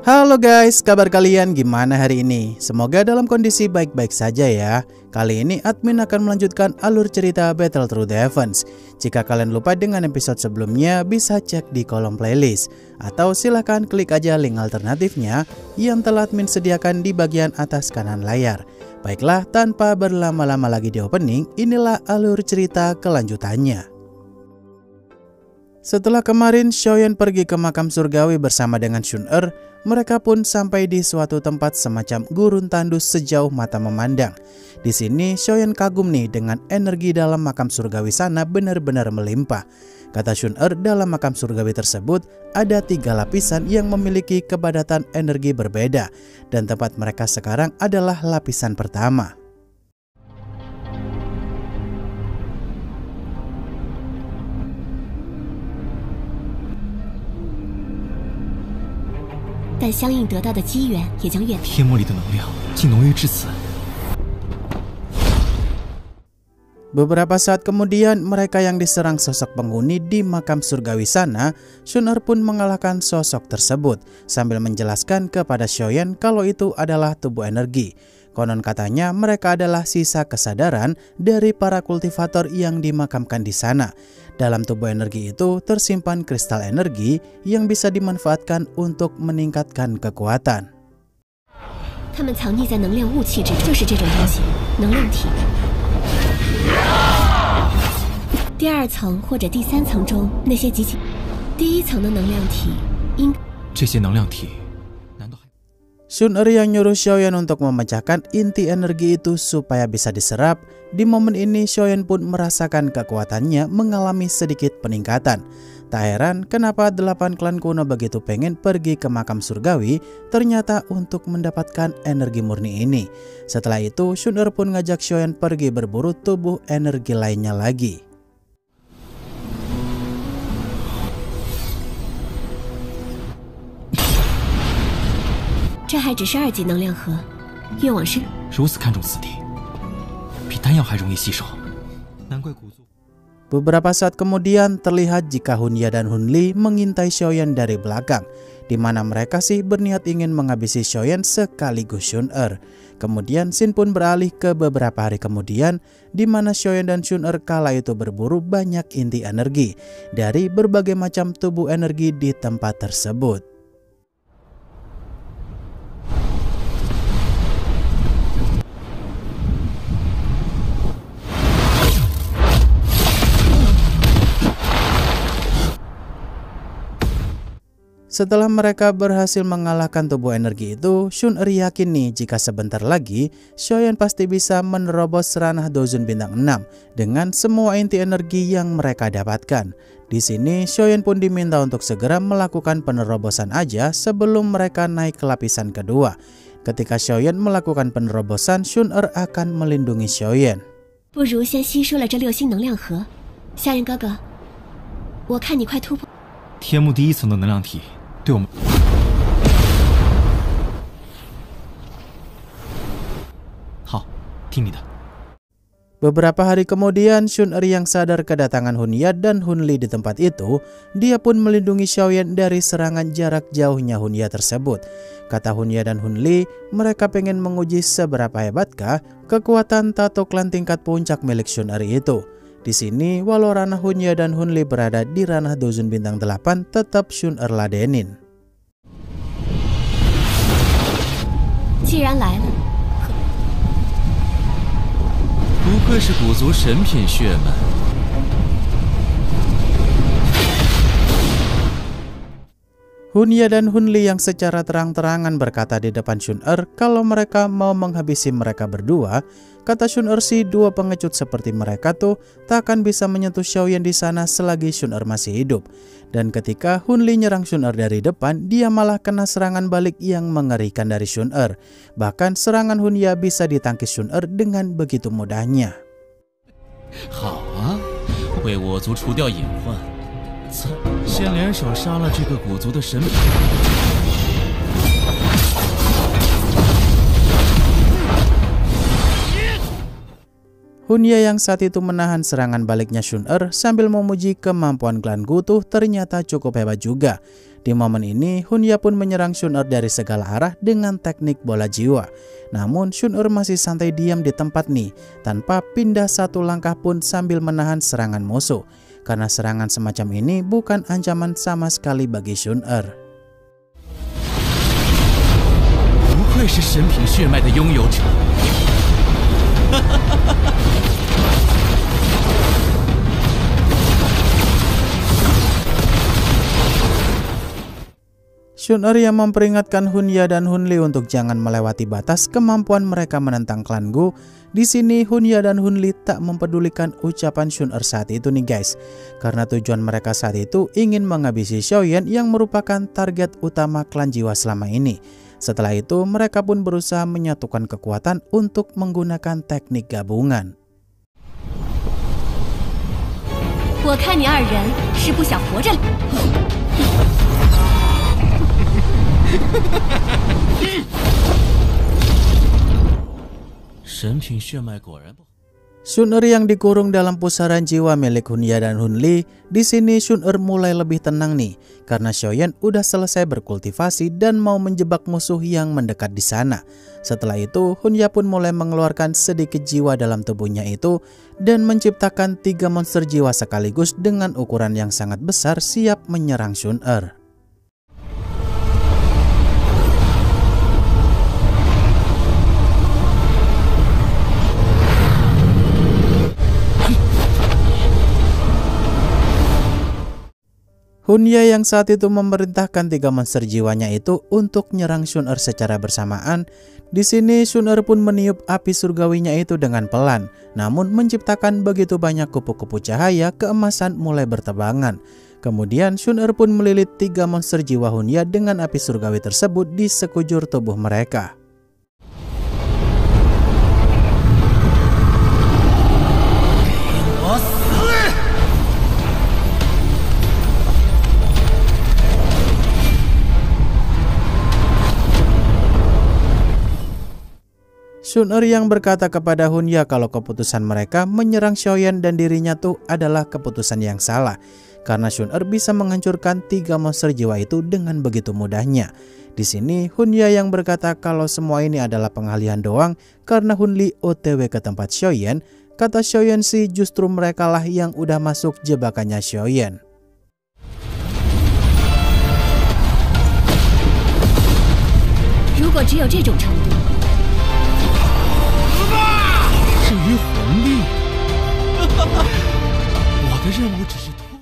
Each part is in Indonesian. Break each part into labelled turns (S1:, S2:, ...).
S1: Halo guys, kabar kalian gimana hari ini? Semoga dalam kondisi baik-baik saja ya. Kali ini admin akan melanjutkan alur cerita Battle Through the Heavens. Jika kalian lupa dengan episode sebelumnya, bisa cek di kolom playlist. Atau silahkan klik aja link alternatifnya yang telah admin sediakan di bagian atas kanan layar. Baiklah, tanpa berlama-lama lagi di opening, inilah alur cerita kelanjutannya. Setelah kemarin Xiaoyan pergi ke makam surgawi bersama dengan Xun-Er, mereka pun sampai di suatu tempat semacam gurun tandus sejauh mata memandang. Di sini Xiaoyan kagum nih dengan energi dalam makam surgawi sana benar-benar melimpah. Kata Xun-Er, dalam makam surgawi tersebut ada 3 lapisan yang memiliki kepadatan energi berbeda, dan tempat mereka sekarang adalah lapisan pertama.
S2: 但相应得到的机缘也将越大。
S3: 天魔里的能量竟浓郁至此。
S1: Beberapa saat kemudian, mereka yang diserang sosok penghuni di makam surgawi sana, Xun-Er pun mengalahkan sosok tersebut sambil menjelaskan kepada Xiaoyan kalau itu adalah tubuh energi. Konon katanya mereka adalah sisa kesadaran dari para kultivator yang dimakamkan di sana. Dalam tubuh energi itu tersimpan kristal energi yang bisa dimanfaatkan untuk meningkatkan kekuatan.
S2: 它们藏匿在能量雾气之中，就是这种东西，能量体。第2层或者第3层中那些集体，第1层的能量体应
S3: 这些能量体。
S1: Xun-Er yang nyuruh Xiaoyan untuk memecahkan inti energi itu supaya bisa diserap. Di momen ini Xiaoyan pun merasakan kekuatannya mengalami sedikit peningkatan. Tak heran kenapa 8 klan kuno begitu pengen pergi ke makam surgawi, ternyata untuk mendapatkan energi murni ini. Setelah itu Xun-Er pun ngajak Xiaoyan pergi berburu tubuh energi lainnya lagi.
S2: 这还只是2级能量核，越往深，
S3: 如此看重此地，比丹药还容易吸收，难怪古族。
S1: Beberapa saat kemudian terlihat jika Hunya dan Hunli mengintai Xiaoyan dari belakang, di mana mereka sih berniat ingin menghabisi Xiaoyan sekaligus Xun-Er. Kemudian Xin pun beralih ke beberapa hari kemudian, di mana Xiaoyan dan Xun-Er kala itu berburu banyak inti energi dari berbagai macam tubuh energi di tempat tersebut. Setelah mereka berhasil mengalahkan tubuh energi itu, Xun-Er yakin nih jika sebentar lagi Xiaoyan pasti bisa menerobos ranah Dozun bintang 6 dengan semua inti energi yang mereka dapatkan. Di sini Xiaoyan pun diminta untuk segera melakukan penerobosan aja sebelum mereka naik ke lapisan kedua. Ketika Xiaoyan melakukan penerobosan, Xun-Er akan melindungi Xiaoyan.
S2: 不如先吸收了这6星能量核，夏人哥哥，我看你快突破。
S3: 天幕第1层的能量体。 对我们，好，听你的。
S1: Beberapa hari kemudian, Xun-Er yang sadar kedatangan Hunya dan Hunli di tempat itu, dia pun melindungi Xiaoyan dari serangan jarak jauhnya Hunya tersebut. Kata Hunya dan Hunli, mereka pengen menguji seberapa hebatkah kekuatan tato klan tingkat puncak milik Xun-Er itu. Di sini, walau ranah Hunya dan Hunli berada di ranah Dozun bintang 8, tetap Xun-Er ladenin.
S2: 既然来了，
S3: 不愧是古族神品血脉。
S1: Hunya dan Hunli yang secara terang-terangan berkata di depan Xun-Er kalau mereka mau menghabisi mereka berdua. Kata Xun-Er sih, 2 pengecut seperti mereka tuh tak akan bisa menyentuh Xiaoyan di sana selagi Xun-Er masih hidup. Dan ketika Hunli nyerang Xun-Er dari depan, dia malah kena serangan balik yang mengerikan dari Xun-Er. Bahkan serangan Hunya bisa ditangkis Xun-Er dengan begitu mudahnya.
S3: 好啊，为我族除掉隐患。 先联手杀了这个古族的神品。
S1: Hunya yang saat itu menahan serangan baliknya Shun-Er sambil memuji kemampuan klan Gutu ternyata cukup hebat juga. Di momen ini, Hunya pun menyerang Shun-Er dari segala arah dengan teknik bola jiwa. Namun Shun-Er masih santai diam di tempat nih, tanpa pindah satu langkah pun sambil menahan serangan musuh. Karena serangan semacam ini bukan ancaman sama sekali bagi Shun-Er.
S3: 不愧是神品血脉的拥有者。
S1: Shun-Er yang memperingatkan Hunya dan Hunli untuk jangan melewati batas kemampuan mereka menentang klan Gu. Di sini Hunya dan Hunli tak mempedulikan ucapan Shun-Er saat itu nih guys, karena tujuan mereka saat itu ingin menghabisi Xiaoyan yang merupakan target utama klan jiwa selama ini. Setelah itu mereka pun berusaha menyatukan kekuatan untuk menggunakan teknik gabungan.
S2: 我看你二人是不想活着。
S3: 神品血脉果然不好。
S1: Shun-Er yang dikurung dalam pusaran jiwa milik Hunya dan Hunli. Di sini Shun-Er mulai lebih tenang nih, karena Xiaoyan udah selesai berkultivasi dan mau menjebak musuh yang mendekat di sana. Setelah itu Hunya pun mulai mengeluarkan sedikit jiwa dalam tubuhnya itu dan menciptakan 3 monster jiwa sekaligus dengan ukuran yang sangat besar siap menyerang Shun-Er. Hunya yang saat itu memerintahkan 3 monster jiwanya itu untuk nyerang Shun-Er secara bersamaan. Di sini Shun-Er pun meniup api surgawinya itu dengan pelan, namun menciptakan begitu banyak kupu-kupu cahaya keemasan mulai bertebangan. Kemudian Shun-Er pun melilit 3 monster jiwa Hunya dengan api surgawi tersebut di sekujur tubuh mereka. Shun-Er yang berkata kepada Hunya kalau keputusan mereka menyerang Xiaoyan dan dirinya tuh adalah keputusan yang salah, karena Shun-Er bisa menghancurkan 3 monster jiwa itu dengan begitu mudahnya. Di sini Hunya yang berkata kalau semua ini adalah pengalihan doang karena Hunli OTW ke tempat Xiaoyan. Kata Xiaoyan sih justru merekalah yang udah masuk jebakannya Xiaoyan.
S2: 如果只有这种程度。
S3: 至于红利，我的任务只是拖。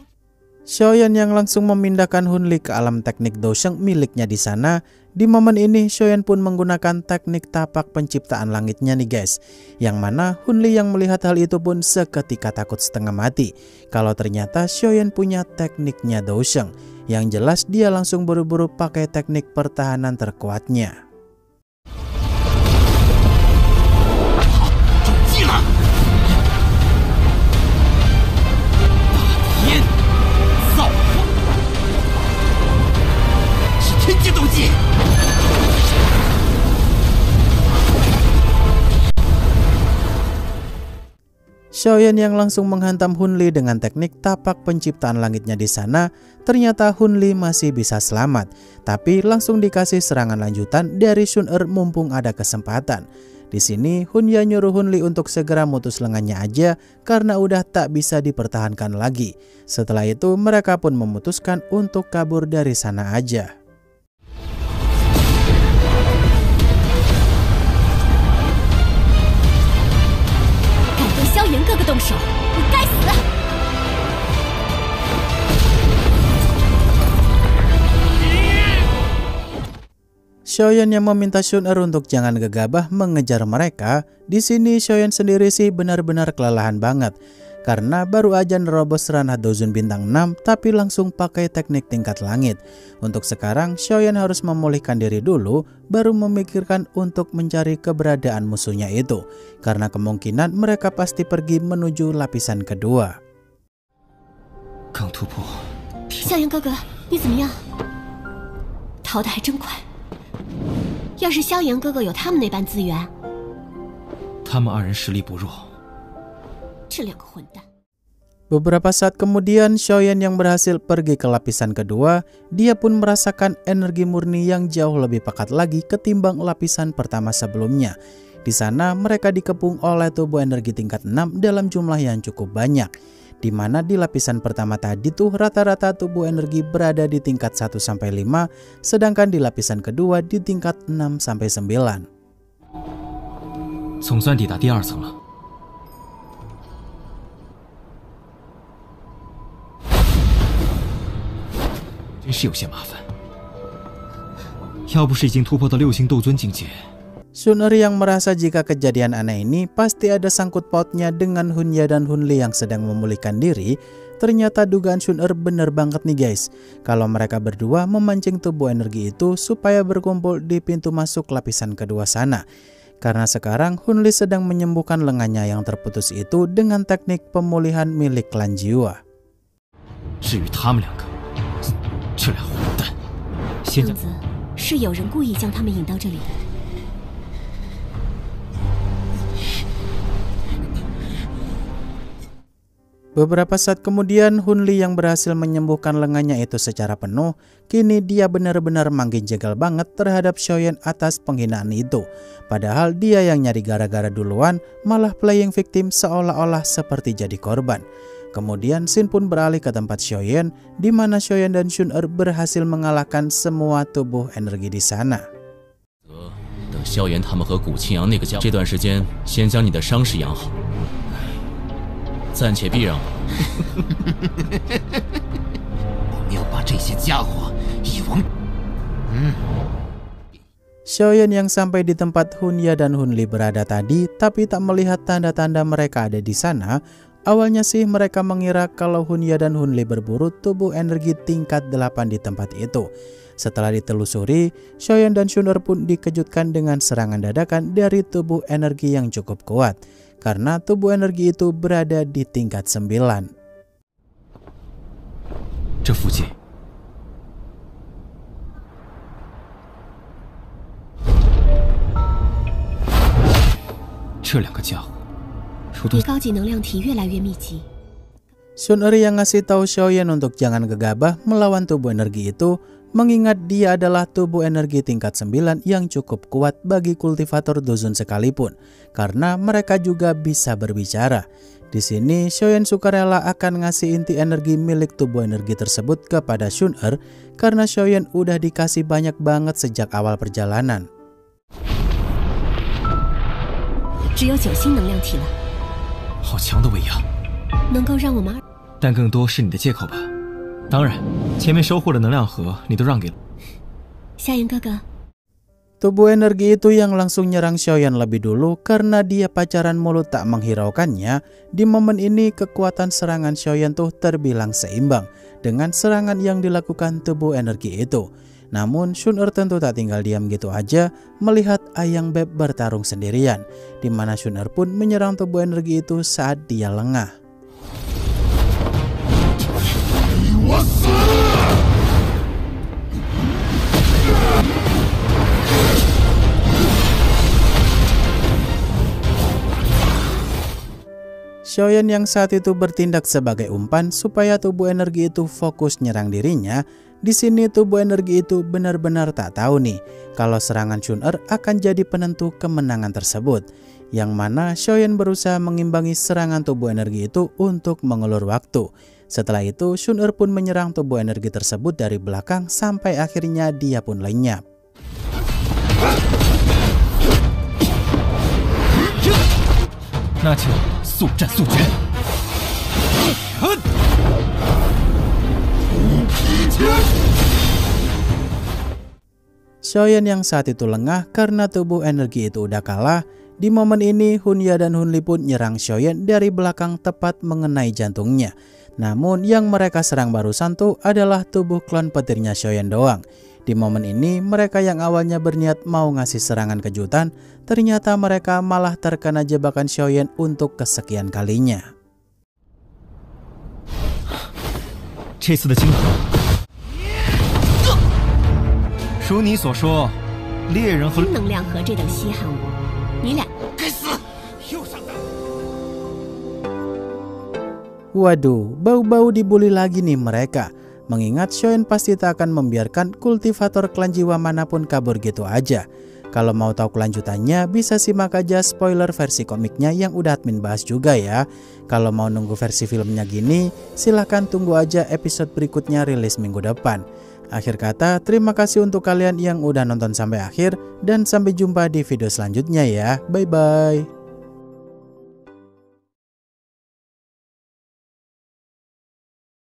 S1: Xiaoyan yang langsung memindahkan Hunli ke alam teknik Dosheng miliknya di sana. Di momen ini Xiaoyan pun menggunakan teknik tapak penciptaan langitnya nih guys. Yang mana Hunli yang melihat hal itu pun seketika takut setengah mati. Kalau ternyata Xiaoyan punya tekniknya Dosheng. Yang jelas dia langsung buru-buru pakai teknik pertahanan terkuatnya. Xiaoyan yang langsung menghantam Hunli dengan teknik tapak penciptaan langitnya di sana. Ternyata Hunli masih bisa selamat, tapi langsung dikasih serangan lanjutan dari Shun-Er mumpung ada kesempatan. Di sini Hunya nyuruh Hunli untuk segera mutus lengannya aja karena udah tak bisa dipertahankan lagi. Setelah itu mereka pun memutuskan untuk kabur dari sana aja. Xiaoyan yang meminta Shun-Er untuk jangan gegabah mengejar mereka. Di sini Xiaoyan sendiri sih benar-benar kelelahan banget karena baru aja nerobos ranah Dozun bintang 6 tapi langsung pakai teknik tingkat langit. Untuk sekarang Xiaoyan harus memulihkan diri dulu baru memikirkan untuk mencari keberadaan musuhnya itu, karena kemungkinan mereka pasti pergi menuju lapisan kedua.
S3: 刚突破，
S2: 向阳哥哥，你怎么样？逃得还真快。要是萧炎哥哥有他们那般资源，
S3: 他们2人实力不弱，
S2: 这两个混蛋。
S1: Beberapa saat kemudian, Xiaoyan yang berhasil pergi ke lapisan kedua, dia pun merasakan energi murni yang jauh lebih pekat lagi ketimbang lapisan pertama sebelumnya. Di sana mereka dikepung oleh tubuh energi tingkat 6 dalam jumlah yang cukup banyak. Di mana di lapisan pertama tadi tuh rata-rata tubuh energi berada di tingkat 1-5, sedangkan di lapisan kedua di tingkat 6-9.
S3: 总算抵达第2层了。 真是有些麻烦，要不是已经突破到6星斗尊境界。
S1: Shun'er yang merasa jika kejadian aneh ini pasti ada sangkut pautnya dengan Hunya dan Hunli yang sedang memulihkan diri. Ternyata dugaan Shun'er bener banget nih guys. Kalau mereka berdua memancing tubuh energi itu supaya berkumpul di pintu masuk lapisan kedua sana. Karena sekarang Hunli sedang menyembuhkan lengannya yang terputus itu dengan teknik pemulihan milik klan Jiwa.
S3: 至于他们两个。 这俩混蛋，现在
S2: 样子是有人故意将他们引到这里的。
S1: Beberapa saat kemudian, Hunli yang berhasil menyembuhkan lengannya itu secara penuh, kini dia benar-benar makin jegal banget terhadap Xiaoyan atas penghinaan itu. Padahal dia yang nyari gara-gara duluan, malah playing victim seolah-olah seperti jadi korban. Kemudian Xin pun beralih ke tempat Xiaoyan, di mana Xiaoyan dan Shun'er berhasil mengalahkan semua tubuh energi di sana.
S3: 等萧炎他们和古清扬那个家伙，这段时间先将你的伤势养好，暂且避让吧。我们要把这些家伙一网。
S1: Xiaoyan yang sampai di tempat Hunya dan Hunli berada tadi, tapi tak melihat tanda-tanda mereka ada di sana. Awalnya sih mereka mengira kalau Hunya dan Hunli berburu tubuh energi tingkat 8 di tempat itu. Setelah ditelusuri, Xiaoyan dan Shun'er pun dikejutkan dengan serangan dadakan dari tubuh energi yang cukup kuat. Karena tubuh energi itu berada di tingkat 9.
S3: 这附近，这两个家伙。
S2: 离高级能量体越来越密集。
S1: Shun'er yang ngasih tahu Xiaoyan untuk jangan gegabah melawan tubuh energi itu, mengingat dia adalah tubuh energi tingkat 9 yang cukup kuat bagi kultivator Duzun sekalipun, karena mereka juga bisa berbicara. Di sini Xiaoyan sukarela akan ngasih inti energi milik tubuh energi tersebut kepada Shun'er, karena Xiaoyan udah dikasih banyak banget sejak awal perjalanan.
S2: 只有9星能量体了。
S3: 好强的威压，
S2: 能够让我们，
S3: 但更多是你的借口吧？当然，前面收获的能量盒你都让给了
S2: 夏言哥哥。
S1: Tubuh energi itu yang langsung nyerang Xiaoyan lebih dulu karena dia pacaran mulu tak menghiraukannya. Di momen ini kekuatan serangan Xiaoyan tuh terbilang seimbang dengan serangan yang dilakukan tubuh energi itu. Namun Shun'er tentu tak tinggal diam gitu aja melihat Ayang Beb bertarung sendirian, di mana Shun'er pun menyerang tubuh energi itu saat dia lengah. Xiaoyan yang saat itu bertindak sebagai umpan supaya tubuh energi itu fokus nyerang dirinya. Di sini tubuh energi itu benar-benar tak tahu nih kalau serangan Shun'er akan jadi penentu kemenangan tersebut. Yang mana Xiaoyan berusaha mengimbangi serangan tubuh energi itu untuk mengulur waktu. Setelah itu Shun'er pun menyerang tubuh energi tersebut dari belakang sampai akhirnya dia pun lenyap. Xiaoyan yang saat itu lengah karena tubuh energi itu udah kalah. Di momen ini Hunya dan Hunli pun nyerang Xiaoyan dari belakang tepat mengenai jantungnya. Namun yang mereka serang barusan tuh adalah tubuh klon petirnya Xiaoyan doang. Di momen ini mereka yang awalnya berniat mau ngasih serangan kejutan, ternyata mereka malah terkena jebakan Xiaoyan untuk kesekian kalinya.
S3: 这次的惊魂，如你所说，猎人和
S2: 能量盒这等稀罕物，你俩
S3: 该死，又上当。
S1: Waduh, bau-bau dibully lagi nih mereka. Mengingat Shoen pasti tak akan membiarkan kultivator klan jiwa manapun kabur gitu aja. Kalau mau tahu kelanjutannya, bisa simak aja spoiler versi komiknya yang udah admin bahas juga ya. Kalau mau nunggu versi filmnya gini, silahkan tunggu aja episode berikutnya rilis minggu depan. Akhir kata, terima kasih untuk kalian yang udah nonton sampai akhir, dan sampai jumpa di video selanjutnya ya. Bye-bye.